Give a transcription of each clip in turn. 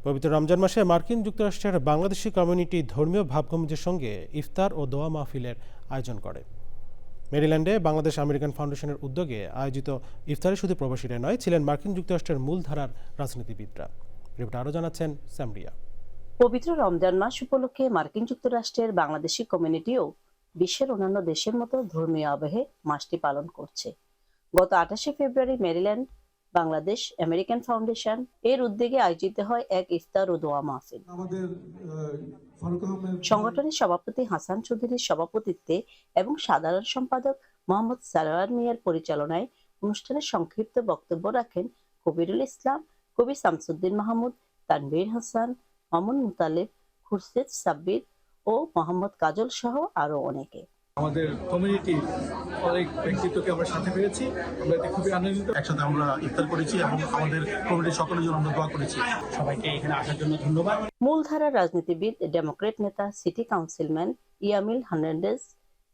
পবিত্র রমজান মাসে মার্কিন যুক্তরাষ্ট্রের বাংলাদেশি কমিউনিটি ধর্মীয় ভাবগম্যের সঙ্গে ইফতার ও দোয়া মাহফিলের আয়োজন করে। মেরিল্যান্ডে বাংলাদেশ আমেরিকান ফাউন্ডেশনের উদ্যোগে আয়োজিত ইফতারে শুধু প্রবাসীরা নয়, ছিলেন মার্কিন যুক্তরাষ্ট্রের মূলধারার রাজনীতিবিদরা। রিপোর্টে আরও জানাচ্ছেন স্যামরিয়া। পবিত্র রমজান মাস উপলক্ষে মার্কিন যুক্তরাষ্ট্রের বাংলাদেশি কমিউনিটিও বিশ্বের অন্যান্য দেশের মতো ধর্মীয় আবহে মাসটি পালন করছে। গত 28শে ফেব্রুয়ারি মেরিল্যান্ড বাংলাদেশ আমেরিকান ফাউন্ডেশন এর উদ্যোগে আয়োজিত হয় এক ইফতার ও দোয়া মাহফিল। সংগঠনের সভাপতি হাসান চৌধুরীর সভাপতিত্বে এবং সাধারণ সম্পাদক মোহাম্মদ সারোয়ার মিয়ার পরিচালনায় অনুষ্ঠানে সংক্ষিপ্ত বক্তব্য রাখেন কবিরুল ইসলাম, কবি শামসুদ্দিন মাহমুদ, তানভীর হাসান, মামুন মুতালিব, খুরশেদ সাব্বির ও মোহাম্মদ কাজল সহ আরো অনেকে। আমাদের কমিউনিটির অনেক ব্যক্তিত্বকে আমরা সাথে পেয়েছি, আমরা এতে খুবই আনন্দিত। একসাথে আমরা ইফতার করেছি এবং আমাদের কমিউনিটির সকলের জন্য আমরা দোয়া করেছি। সবাইকে এখানে আসার জন্য ধন্যবাদ। মূলধারার রাজনীতিবিদ ডেমোক্রেট নেতা city councilman Yamil Hernandez,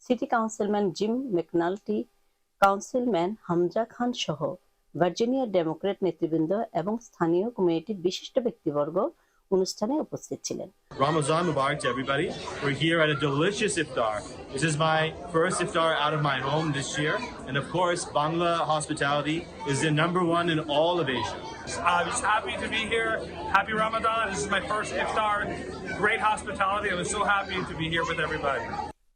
city councilman Jim McNulty, councilman Hamza Khan সহ ভার্জিনিয়ার ডেমোক্রেট নেতৃবৃন্দ এবং স্থানীয় কমিউনিটির বিশিষ্ট ব্যক্তিবর্গ অনুষ্ঠানে উপস্থিত ছিলেন। Ramadan Mubarak to everybody. We're here at a delicious iftar. This is my first iftar out of my home this year. And of course, Bangla hospitality is the #1 in all of Asia. I'm just happy to be here. Happy Ramadan. This is my first iftar. Great hospitality. I'm so happy to be here with everybody.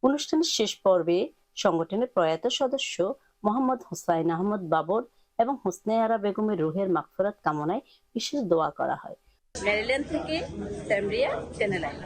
অনুষ্ঠানের শেষ পর্বে সংগঠনের প্রয়াত সদস্য মোহাম্মদ হুসাইন আহমদ বাবর এবং হোসনে আরা বেগমের রুহের মাগফিরাত কামনায় বিশেষ দোয়া করা হয়। মেরিল্যান্ড থেকে স্যামরিয়া, চ্যানেল আই।